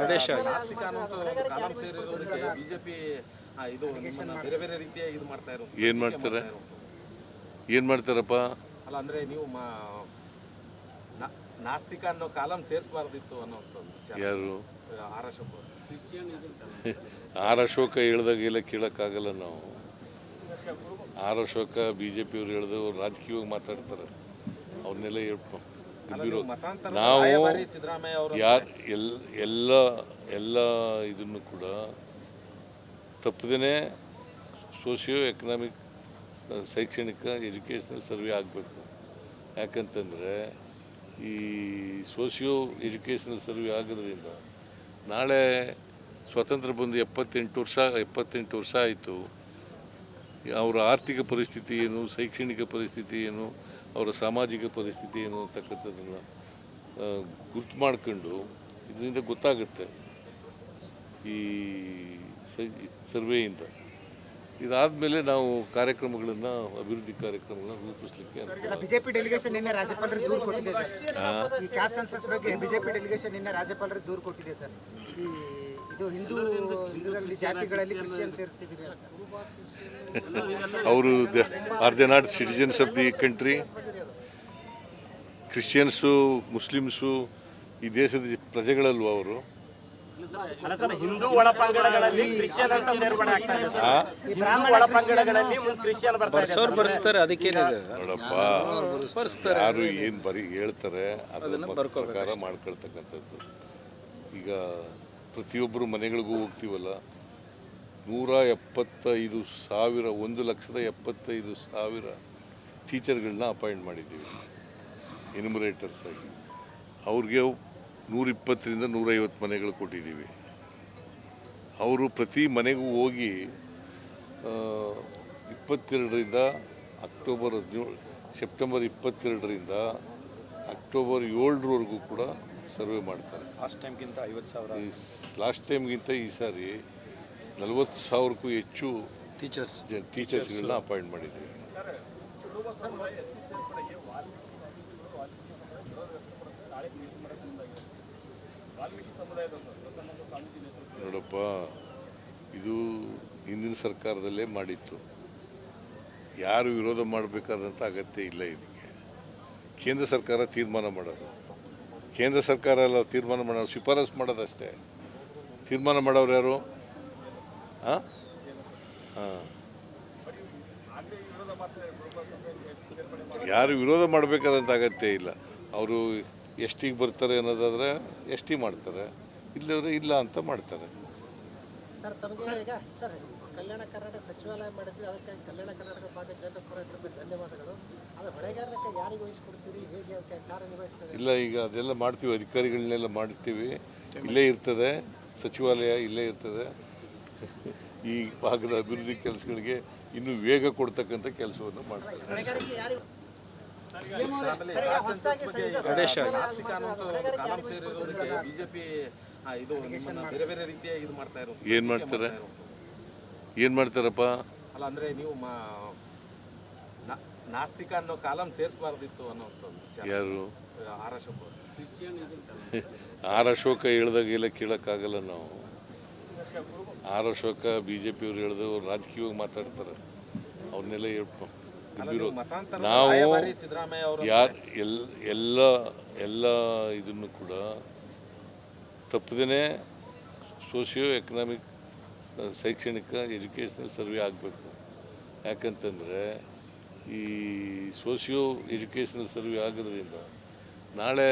ಆದೇಶ ಏನು ಮಾಡ್ತಾರಪ್ಪ? ಅಲ್ಲ ಅಂದ್ರೆ ನೀವು ನಾಸ್ತಿಕ ಅನ್ನೋ ಕಾಲಂ ಸೇರಿಸಬಾರ್ದಿತ್ತು ಅನ್ನೋಂಥದ್ದು ಯಾರು ಆರ್ ಅಶೋಕ್ ಆರ್ ಅಶೋಕ ಹೇಳ್ದಾಗೆಲ್ಲ ಕೇಳೋಕ್ಕಾಗಲ್ಲ ನಾವು. ಆರ್ ಅಶೋಕ BJP ಅವ್ರು ಹೇಳಿದವರು ರಾಜಕೀಯವಾಗಿ ಮಾತಾಡ್ತಾರೆ, ಅವ್ರನ್ನೆಲ್ಲ ಹೇಳ್ಕೊ ನಾವು ಎಲ್ಲ ಇದನ್ನು ಕೂಡ ತಪ್ಪದೇ ಸೋಷಿಯೋ ಎಕನಾಮಿಕ್ ಶೈಕ್ಷಣಿಕ ಎಜುಕೇಷನಲ್ ಸರ್ವೆ ಆಗಬೇಕು. ಯಾಕಂತಂದರೆ ಈ ಸೋಷಿಯೋ ಎಜುಕೇಷನಲ್ ಸರ್ವೆ ಆಗೋದ್ರಿಂದ ನಾಳೆ ಸ್ವತಂತ್ರ ಬಂದು 78 ವರ್ಷ ಆಯಿತು. ಅವರ ಆರ್ಥಿಕ ಪರಿಸ್ಥಿತಿ ಏನು, ಶೈಕ್ಷಣಿಕ ಪರಿಸ್ಥಿತಿ ಏನು, ಅವರ ಸಾಮಾಜಿಕ ಪರಿಸ್ಥಿತಿ ಏನು ಅಂತಕ್ಕಂಥದ್ದನ್ನು ಗುರ್ತು ಮಾಡ್ಕೊಂಡು ಇದರಿಂದ ಗೊತ್ತಾಗುತ್ತೆ ಈ ಸರ್ವೆಯಿಂದ. ಇದಾದಮೇಲೆ ನಾವು ಕಾರ್ಯಕ್ರಮಗಳನ್ನು, ಅಭಿವೃದ್ಧಿ ಕಾರ್ಯಕ್ರಮಗಳನ್ನು ರೂಪಿಸಲಿಕ್ಕೆ ಬಿಜೆಪಿ ಡೆಲಿಗೇಷನ್ ನಿನ್ನೆ ರಾಜ್ಯಪಾಲರಿಗೆ ದೂರು ಕೊಟ್ಟಿದೆ ಸರ್. ಈ ಕ್ಯಾಸ್ಟ್ ಸೆನ್ಸಸ್ ಬಗ್ಗೆ ಬಿಜೆಪಿ ಡೆಲಿಗೇಷನ್ ನಿನ್ನೆ ರಾಜ್ಯಪಾಲರಿಗೆ ದೂರು ಕೊಟ್ಟಿದೆ ಸರ್. ಇದು ಹಿಂದೂಗಳಲ್ಲಿ ಜಾತಿಗಳಲ್ಲಿ ಕ್ರಿಶ್ಚಿಯನ್ ಸೇರಿಸ್ತಿದ್ದೀರಿ ಅಂತ. ಅವರು are they not citizens of the country? Christians, Muslims ಈ ದೇಶದ ಪ್ರಜೆಗಳಲ್ವ ಅವರು? ಹಿಂದೂ ಒಳಪಂಗಡಗಳಲ್ಲಿ ಕ್ರಿಶ್ಚಿಯನ್ ಅಂತ ಸೇರ್ಪಡೆ ಆಗ್ತಾ ಇದೆ. ಹಿಂದೂ ಒಳಪಂಗಡಗಳಲ್ಲಿ ಕ್ರಿಶ್ಚಿಯನ್ ಬರ್ತಾರೆ. ಅದಕ್ಕೇನಿದೆ ನೋಡಪ್ಪ, ಯಾರು ಏನು ಬರೀ ಹೇಳ್ತಾರೆ ಅದನ್ನ ಪ್ರಕಾರ ಮಾಡ್ಕೊಳ್ತಕ್ಕಂಥದ್ದು. ಈಗ ಪ್ರತಿಯೊಬ್ಬರು ಮನೆಗಳಿಗೂ ಹೋಗ್ತೀವಲ್ಲ, 1,75,000 ಟೀಚರ್ಗಳನ್ನ ಅಪಾಯಿಂಟ್ ಮಾಡಿದ್ದೀವಿ ಎನ್ಯುಮರೇಟರ್ಸ್ ಆಗಿ. ಅವ್ರಿಗೆ 120ರಿಂದ 150 ಮನೆಗಳು ಕೊಟ್ಟಿದ್ದೀವಿ. ಅವರು ಪ್ರತಿ ಮನೆಗೂ ಹೋಗಿ 22ರಿಂದ ಸೆಪ್ಟೆಂಬರ್ 22ರಿಂದ ಅಕ್ಟೋಬರ್ 7ರವರೆಗೂ ಕೂಡ ಸರ್ವೆ ಮಾಡ್ತಾರೆ. ಲಾಸ್ಟ್ ಟೈಮ್ಗಿಂತ ಈ ಸಾರಿ 40,000ಕ್ಕೂ ಹೆಚ್ಚು ಟೀಚರ್ಸ್ಗಳನ್ನ ಅಪಾಯಿಂಟ್ ಮಾಡಿದ್ದೀವಿ. ನೋಡಪ್ಪ, ಇದು ಹಿಂದಿನ ಸರ್ಕಾರದಲ್ಲೇ ಮಾಡಿತ್ತು. ಯಾರು ವಿರೋಧ ಮಾಡಬೇಕಾದಂಥ ಅಗತ್ಯ ಇಲ್ಲ. ಇದಕ್ಕೆ ಕೇಂದ್ರ ಸರ್ಕಾರ ತೀರ್ಮಾನ ಮಾಡೋದು. ಕೇಂದ್ರ ಸರ್ಕಾರ ಎಲ್ಲ ತೀರ್ಮಾನ ಮಾಡೋದು, ಶಿಫಾರಸು ಮಾಡೋದಷ್ಟೇ. ತೀರ್ಮಾನ ಮಾಡೋರು ಯಾರು? ಯಾರು ವಿರೋಧ ಮಾಡಬೇಕಾದಂಥ ಅಗತ್ಯ ಇಲ್ಲ. ಅವರು ಎಷ್ಟಿಗೆ ಬರ್ತಾರೆ ಅನ್ನೋದಾದರೆ ಎಷ್ಟಿ ಮಾಡ್ತಾರೆ, ಇಲ್ಲವರೆ ಇಲ್ಲ ಅಂತ ಮಾಡ್ತಾರೆ. ಸರ್, ತಮಗೆ ಈಗ ಸರ್ ಕಲ್ಯಾಣ ಕರ್ನಾಟಕ ಸಚಿವಾಲಯ ಮಾಡಿದ್ವಿ, ಅದಕ್ಕೆ ಕಲ್ಯಾಣ ಕರ್ನಾಟಕ ಭಾಗದ ಜನತಾ ಪರವಾಗಿ ಧನ್ಯವಾದಗಳು. ಅದು ಹೊಣೆಗಾರಿಕೆ ಯಾರಿಗೆ ವಹಿಸ್ಕೊಡ್ತೀರಿ, ಹೇಗೆ ಅದಕ್ಕೆ ಕಾರ್ಯನಿರ್ವಹಿಸ್ತಾರೆ? ಇಲ್ಲ, ಈಗ ಅದೆಲ್ಲ ಮಾಡ್ತೀವಿ, ಅಧಿಕಾರಿಗಳನ್ನೆಲ್ಲ ಮಾಡ್ತೀವಿ. ಇಲ್ಲೇ ಇರ್ತದೆ ಸಚಿವಾಲಯ, ಇಲ್ಲೇ ಇರ್ತದೆ. ಈ ಭಾಗದ ಅಭಿವೃದ್ಧಿ ಕೆಲಸಗಳಿಗೆ ಇನ್ನೂ ವೇಗ ಕೊಡ್ತಕ್ಕಂಥ ಕೆಲಸವನ್ನು ಮಾಡ್ತಾರೆ. ಆದೇಶ ಬಿಜೆಪಿ ಬೇರೆ ರೀತಿಯ ಇದು ಮಾಡ್ತಾ ಇರೋದು. ಏನು ಮಾಡ್ತಾರಪ್ಪ? ಅಲ್ಲ ಅಂದ್ರೆ ನೀವು ನಾಸ್ತಿಕ ಅನ್ನೋ ಕಾಲಂ ಸೇರಿಸಬಾರ್ದಿತ್ತು ಅನ್ನೋಂಥದ್ದು. ಯಾರು? ಆರ್ ಅಶೋಕ್ ಆರ್ ಅಶೋಕ ಹೇಳ್ದಾಗೆಲ್ಲ ಕೇಳೋಕ್ಕಾಗಲ್ಲ ನಾವು. ಆರ್ ಅಶೋಕ BJP ಅವ್ರು ಹೇಳಿದವರು ರಾಜಕೀಯವಾಗಿ ಮಾತಾಡ್ತಾರೆ, ಅವ್ರನ್ನೆಲ್ಲ ಹೇಳ್ಕೊ ನಾವು ಎಲ್ಲ ಇದನ್ನು ಕೂಡ ತಪ್ಪದೇ ಸೋಷಿಯೋ ಎಕನಾಮಿಕ್ ಶೈಕ್ಷಣಿಕ ಎಜುಕೇಷನಲ್ ಸರ್ವೆ ಆಗಬೇಕು. ಯಾಕಂತಂದರೆ ಈ ಸೋಷಿಯೋ ಎಜುಕೇಷನಲ್ ಸರ್ವೆ ಆಗೋದ್ರಿಂದ ನಾಳೆ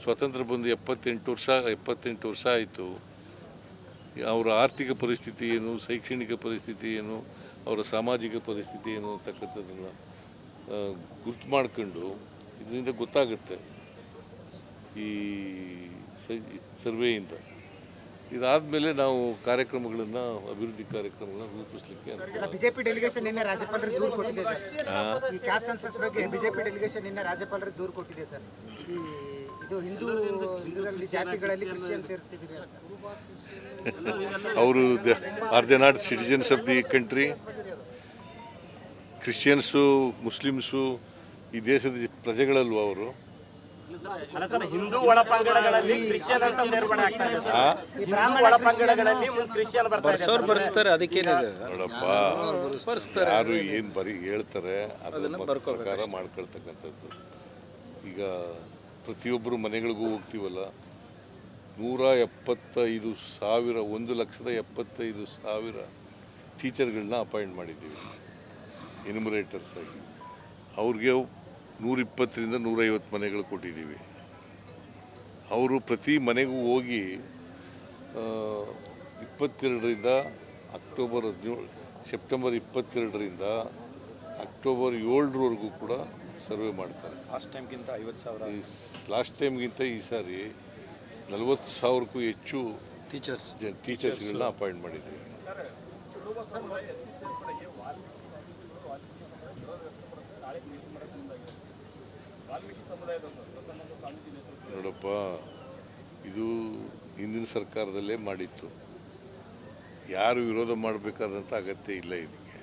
ಸ್ವತಂತ್ರ ಬಂದು 78 ವರ್ಷ ಆಯಿತು. ಅವರ ಆರ್ಥಿಕ ಪರಿಸ್ಥಿತಿ ಏನು, ಶೈಕ್ಷಣಿಕ ಪರಿಸ್ಥಿತಿ ಏನು, ಅವರ ಸಾಮಾಜಿಕ ಪರಿಸ್ಥಿತಿ ಏನು ಅಂತಕ್ಕಂಥದ್ದನ್ನು ಗುರ್ತು ಮಾಡ್ಕೊಂಡು ಇದರಿಂದ ಗೊತ್ತಾಗುತ್ತೆ ಈ ಸರ್ವೆಯಿಂದ. ಇದಾದಮೇಲೆ ನಾವು ಕಾರ್ಯಕ್ರಮಗಳನ್ನು, ಅಭಿವೃದ್ಧಿ ಕಾರ್ಯಕ್ರಮಗಳನ್ನು ರೂಪಿಸಲಿಕ್ಕೆ ಬಿಜೆಪಿ ಡೆಲಿಗೇಷನ್ ನಿನ್ನೆ ರಾಜ್ಯಪಾಲರಿಗೆ ದೂರು ಕೊಟ್ಟಿದೆ ಸರ್. ಈ ಕ್ಯಾಸ್ಟ್ ಸೆನ್ಸಸ್ ಬಗ್ಗೆ ಬಿಜೆಪಿ ಡೆಲಿಗೇಷನ್ ನಿನ್ನೆ ರಾಜ್ಯಪಾಲರಿಗೆ ದೂರು ಕೊಟ್ಟಿದೆ ಸರ್. ಇದು ಹಿಂದೂಗಳಲ್ಲಿ ಜಾತಿಗಳಲ್ಲಿ ಕ್ರಿಶ್ಚಿಯನ್ ಸೇರಿಸ್ತಿದ್ದೀರಿ ಅಂತ. ಅವರು are they not citizens of the country? Christians, Muslims ಈ ದೇಶದ ಪ್ರಜೆಗಳಲ್ವ ಅವರು? ಅಲ್ಲ ಸರ್, ಹಿಂದೂ ಒಳಪಂಗಡಗಳಲ್ಲಿ ಕ್ರಿಶ್ಚಿಯನ್ ಅಂತ ಸೇರ್ಪಡೆ ಆಗ್ತಾ ಇದೆ ಸರ್. ಹಿಂದೂ ಒಳಪಂಗಡಗಳಲ್ಲಿ ಕ್ರಿಶ್ಚಿಯನ್ ಬರ್ತಾ ಇದೆ ಬರ್ಸ್ತಾರೆ, ಅದಕ್ಕೇನಿದೆ ನೋಡಪ್ಪ, ಯಾರು ಏನು ಬರೀ ಹೇಳ್ತಾರೆ ಅದನ್ನ ಪ್ರಕಾರ ಮಾಡ್ಕೊಳ್ತಕ್ಕಂಥದ್ದು. ಈಗ ಪ್ರತಿಯೊಬ್ಬರು ಮನೆಗಳಿಗೂ ಹೋಗ್ತೀವಲ್ಲ, 175,000 1,75,000 ಟೀಚರ್ಗಳನ್ನ ಅಪಾಯಿಂಟ್ ಮಾಡಿದ್ದೀವಿ ಎನ್ಯುಮರೇಟರ್ಸ್ ಆಗಿ. ಅವ್ರಿಗೆ 120ರಿಂದ 150 ಮನೆಗಳು ಕೊಟ್ಟಿದ್ದೀವಿ. ಅವರು ಪ್ರತಿ ಮನೆಗೂ ಹೋಗಿ 22ರಿಂದ ಸೆಪ್ಟೆಂಬರ್ 22ರಿಂದ ಅಕ್ಟೋಬರ್ 7ರವರೆಗೂ ಕೂಡ ಸರ್ವೆ ಮಾಡ್ತಾರೆ. ಲಾಸ್ಟ್ ಟೈಮ್ಗಿಂತ ಈ ಸಾರಿ 40,000ಕ್ಕೂ ಹೆಚ್ಚು ಟೀಚರ್ಸ್ಗಳನ್ನ ಅಪಾಯಿಂಟ್ ಮಾಡಿದ್ದೀವಿ. ನೋಡಪ್ಪ, ಇದು ಹಿಂದಿನ ಸರ್ಕಾರದಲ್ಲೇ ಮಾಡಿತ್ತು. ಯಾರು ವಿರೋಧ ಮಾಡಬೇಕಾದಂಥ ಅಗತ್ಯ ಇಲ್ಲ. ಇದಕ್ಕೆ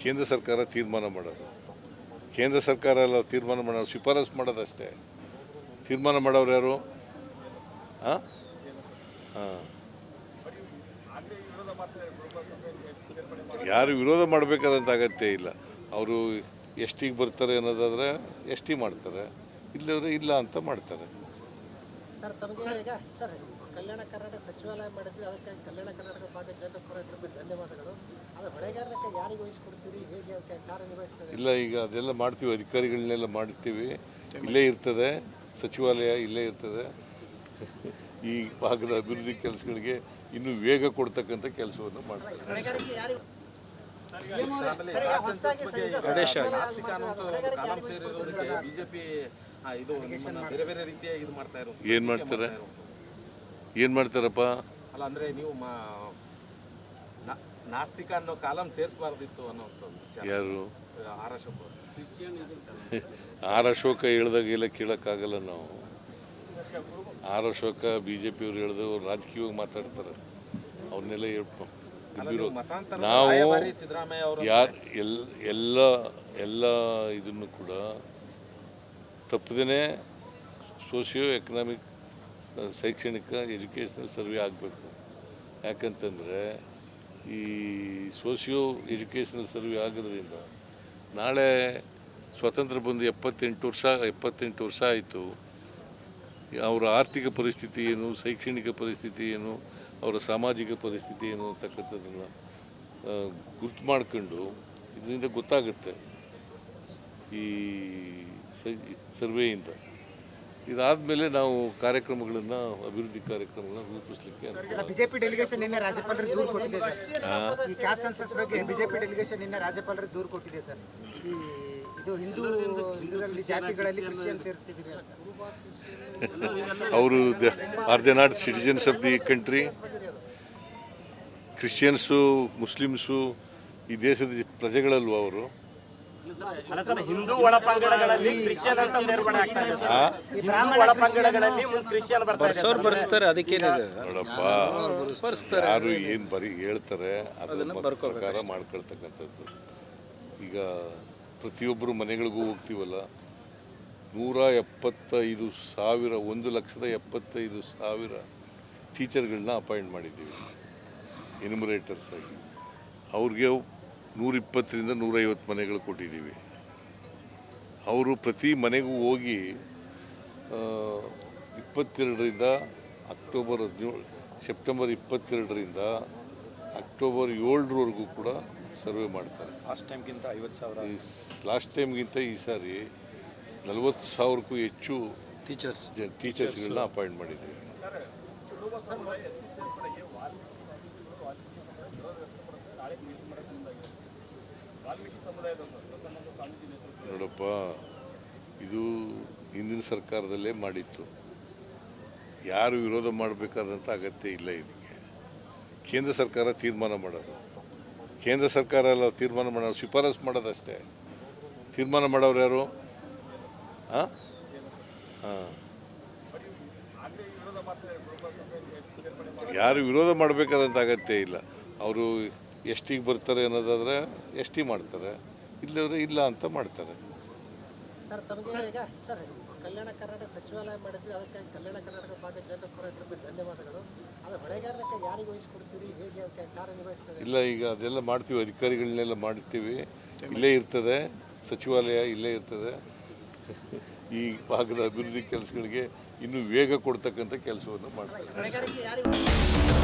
ಕೇಂದ್ರ ಸರ್ಕಾರ ತೀರ್ಮಾನ ಮಾಡೋದು. ಕೇಂದ್ರ ಸರ್ಕಾರ ಎಲ್ಲ ತೀರ್ಮಾನ ಮಾಡೋದು, ಶಿಫಾರಸು ಮಾಡೋದಷ್ಟೇ. ತೀರ್ಮಾನ ಮಾಡೋರು ಯಾರು? ಹಾಂ ಹಾಂ ಯಾರು ವಿರೋಧ ಮಾಡಬೇಕಾದಂಥ ಅಗತ್ಯ ಇಲ್ಲ. ಅವರು ಎಷ್ಟಿಗೆ ಬರ್ತಾರೆ ಅನ್ನೋದಾದರೆ ಎಷ್ಟಿ ಮಾಡ್ತಾರೆ, ಇಲ್ಲವ್ರೆ ಇಲ್ಲ ಅಂತ ಮಾಡ್ತಾರೆ. ಸರ್, ತಮಗೆ ಈಗ ಸರ್ ಕಲ್ಯಾಣ ಕರ್ನಾಟಕ ಸಚಿವಾಲಯ ಮಾಡಿದ್ವಿ, ಅದಕ್ಕಾಗಿ ಕಲ್ಯಾಣ ಕರ್ನಾಟಕ ಭಾಗದ ಜನರ ಪರವಾಗಿ ಧನ್ಯವಾದಗಳು. ಆದರೆ ಹೊಣೆಗಾರಕ್ಕೆ ಯಾರಿಗೆ ವಹಿಸ್ಕೊಡ್ತೀರಿ, ಹೇಗೆ ಅದಕ್ಕೆ ಕಾರ್ಯನಿರ್ವಹಿಸ್ತಾರೆ? ಇಲ್ಲ, ಈಗ ಅದೆಲ್ಲ ಮಾಡ್ತೀವಿ, ಅಧಿಕಾರಿಗಳನ್ನೆಲ್ಲ ಮಾಡ್ತೀವಿ. ಇಲ್ಲೇ ಇರ್ತದೆ ಸಚಿವಾಲಯ, ಇಲ್ಲೇ ಇರ್ತದೆ. ಈ ಭಾಗದ ಅಭಿವೃದ್ಧಿ ಕೆಲಸಗಳಿಗೆ ಇನ್ನೂ ವೇಗ ಕೊಡ್ತಕ್ಕಂಥ ಕೆಲಸವನ್ನು ಮಾಡ್ತಾರೆ. ಹೊಣೆಗಾರಿಕೆ ಯಾರಿಗೆ ಬಿಜೆಪಿ ಇದು ಬೇರೆ ಬೇರೆ ರೀತಿಯ ಇದು ಮಾಡ್ತಾ ಇರೋದು. ಏನು ಮಾಡ್ತಾರಪ್ಪ? ಅಲ್ಲ, ಅಂದ್ರೆ ನೀವು ನಾಸ್ತಿಕ ಅನ್ನೋ ಕಾಲಂ ಸೇರಿಸಬಾರ್ದಿತ್ತು ಅನ್ನೋಂಥದ್ದು ವಿಚಾರ. ಯಾರು? ಆರ್ ಅಶೋಕ್ ಅವರು. ಆರ್ ಅಶೋಕ ಹೇಳ್ದಾಗೆಲ್ಲ ಕೇಳೋಕ್ಕಾಗಲ್ಲ ನಾವು. ಆರ್ ಅಶೋಕ BJP-ಯವ್ರು ಹೇಳಿದವರು ರಾಜಕೀಯವಾಗಿ ಮಾತಾಡ್ತಾರೆ, ಅವ್ರನ್ನೆಲ್ಲ ನಾವು ಎಲ್ಲ ಇದನ್ನು ಕೂಡ ತಪ್ಪದೇ ಸೋಷಿಯೋ ಎಕನಾಮಿಕ್ ಶೈಕ್ಷಣಿಕ ಎಜುಕೇಷನಲ್ ಸರ್ವೆ ಆಗಬೇಕು. ಯಾಕಂತಂದರೆ ಈ ಸೋಷಿಯೋ ಎಜುಕೇಷನಲ್ ಸರ್ವೆ ಆಗೋದ್ರಿಂದ ನಾಳೆ ಸ್ವಾತಂತ್ರ್ಯ ಬಂದು 78 ವರ್ಷ ಆಯಿತು. ಅವರ ಆರ್ಥಿಕ ಪರಿಸ್ಥಿತಿ ಏನು, ಶೈಕ್ಷಣಿಕ ಪರಿಸ್ಥಿತಿ ಏನು, ಅವರ ಸಾಮಾಜಿಕ ಪರಿಸ್ಥಿತಿ ಏನು ಅಂತಕ್ಕಂಥದ್ದನ್ನು ಗುರ್ತು ಮಾಡ್ಕೊಂಡು ಇದರಿಂದ ಗೊತ್ತಾಗುತ್ತೆ ಈ ಸರ್ವೆಯಿಂದ. ಇದಾದಮೇಲೆ ನಾವು ಕಾರ್ಯಕ್ರಮಗಳನ್ನು, ಅಭಿವೃದ್ಧಿ ಕಾರ್ಯಕ್ರಮಗಳನ್ನು ರೂಪಿಸಲಿಕ್ಕೆ. ಬಿಜೆಪಿ ಡೆಲಿಗೇಷನ್ ನಿನ್ನೆ ರಾಜ್ಯಪಾಲರಿಗೆ ದೂರು ಕೊಟ್ಟಿದೆ ಸರ್. ಈ ಕ್ಯಾಸ್ಟ್ ಸೆನ್ಸಸ್ ಬಗ್ಗೆ ಬಿಜೆಪಿ ಡೆಲಿಗೇಷನ್ ನಿನ್ನೆ ರಾಜ್ಯಪಾಲರಿಗೆ ದೂರು ಕೊಟ್ಟಿದೆ ಸರ್. ಇದು ಹಿಂದೂಗಳಲ್ಲಿ ಜಾತಿಗಳಲ್ಲಿ ಕ್ರಿಶ್ಚಿಯನ್ ಸೇರಿಸ್ತಿದ್ದೀರಿ ಅಂತ. ಅವರು are they not citizens of the country? Christians, Muslims ಈ ದೇಶದ ಪ್ರಜೆಗಳಲ್ವ ಅವರು? ಅಲ್ಲ ಸರ್, ಹಿಂದೂ ಒಳಪಂಗಡಗಳಲ್ಲಿ ಕ್ರಿಶ್ಚಿಯನ್ ಅಂತ ಸೇರ್ಪಡೆ ಆಗ್ತಾ ಇದೆ ಸರ್. ಹಿಂದೂ ಒಳಪಂಗಡಗಳಲ್ಲಿ ಕ್ರಿಶ್ಚಿಯನ್ ಬರ್ಸ್ತಾರೆ, ಅದಕ್ಕೇನಿದೆ ನೋಡಪ್ಪ, ಯಾರು ಏನು ಬರೀ ಹೇಳ್ತಾರೆ ಅದನ್ನ ಪ್ರಕಾರ ಮಾಡ್ಕೊಳ್ತಕ್ಕಂಥದ್ದು. ಈಗ ಪ್ರತಿಯೊಬ್ಬರು ಮನೆಗಳಿಗೂ ಹೋಗ್ತೀವಲ್ಲ, 175,000 1,75,000 ಟೀಚರ್ಗಳನ್ನ ಅಪಾಯಿಂಟ್ ಮಾಡಿದ್ದೀವಿ ಎನ್ಯುಮರೇಟರ್ಸ್ ಆಗಿ. ಅವ್ರಿಗೆ 120ರಿಂದ 150 ಮನೆಗಳು ಕೊಟ್ಟಿದ್ದೀವಿ. ಅವರು ಪ್ರತಿ ಮನೆಗೂ ಹೋಗಿ 22ರಿಂದ ಸೆಪ್ಟೆಂಬರ್ 22ರಿಂದ ಅಕ್ಟೋಬರ್ 7ರವರೆಗೂ ಕೂಡ ಸರ್ವೆ ಮಾಡ್ತಾರೆ. ಲಾಸ್ಟ್ ಟೈಮ್ಗಿಂತ ಈ ಸಾರಿ 40,000ಕ್ಕೂ ಹೆಚ್ಚು ಟೀಚರ್ಸ್ಗಳನ್ನ ಅಪಾಯಿಂಟ್ ಮಾಡಿದ್ದೀವಿ. ನೋಡಪ್ಪ, ಇದು ಹಿಂದಿನ ಸರ್ಕಾರದಲ್ಲೇ ಮಾಡಿತ್ತು. ಯಾರು ವಿರೋಧ ಮಾಡಬೇಕಾದಂಥ ಅಗತ್ಯ ಇಲ್ಲ. ಇದಕ್ಕೆ ಕೇಂದ್ರ ಸರ್ಕಾರ ತೀರ್ಮಾನ ಮಾಡೋದು. ಕೇಂದ್ರ ಸರ್ಕಾರ ಎಲ್ಲ ತೀರ್ಮಾನ ಮಾಡೋದು, ಶಿಫಾರಸು ಮಾಡೋದಷ್ಟೇ. ತೀರ್ಮಾನ ಮಾಡೋರು ಯಾರು? ಹಾಂ ಹಾಂ ಯಾರು ವಿರೋಧ ಮಾಡಬೇಕಾದಂಥ ಅಗತ್ಯ ಇಲ್ಲ. ಅವರು ಎಷ್ಟಿಗೆ ಬರ್ತಾರೆ ಅನ್ನೋದಾದರೆ ಎಷ್ಟಿ ಮಾಡ್ತಾರೆ, ಇಲ್ಲವ್ರೆ ಇಲ್ಲ ಅಂತ ಮಾಡ್ತಾರೆ. ಸರ್, ತಮಗೆ ಈಗ ಸರ್ ಕಲ್ಯಾಣ ಕರ್ನಾಟಕ ಸಚಿವಾಲಯ ಮಾಡಿದ್ವಿ, ಅದಕ್ಕೆ ಕಲ್ಯಾಣ ಕರ್ನಾಟಕ ಭಾಗದ ಜನರಿಗೆ ಧನ್ಯವಾದಗಳು. ಆದರೆ ಹೊಣೆಗಾರಿಕೆ ಯಾರಿಗೆ ವಹಿಸ್ಕೊಡ್ತೀರಿ, ಹೇಗೆ ಅದಕ್ಕೆ ಕಾರ್ಯನಿರ್ವಹಿಸ್ತದೆ? ಇಲ್ಲ, ಈಗ ಅದೆಲ್ಲ ಮಾಡ್ತೀವಿ, ಅಧಿಕಾರಿಗಳನ್ನೆಲ್ಲ ಮಾಡ್ತೀವಿ. ಇಲ್ಲೇ ಇರ್ತದೆ ಸಚಿವಾಲಯ, ಇಲ್ಲೇ ಇರ್ತದೆ. ಈ ಭಾಗದ ಅಭಿವೃದ್ಧಿ ಕೆಲಸಗಳಿಗೆ ಇನ್ನೂ ವೇಗ ಕೊಡ್ತಕ್ಕಂಥ ಕೆಲಸವನ್ನು ಮಾಡ್ತೀವಿ. ಹೊಣೆಗಾರಿಕೆ ಯಾರಿಗೆ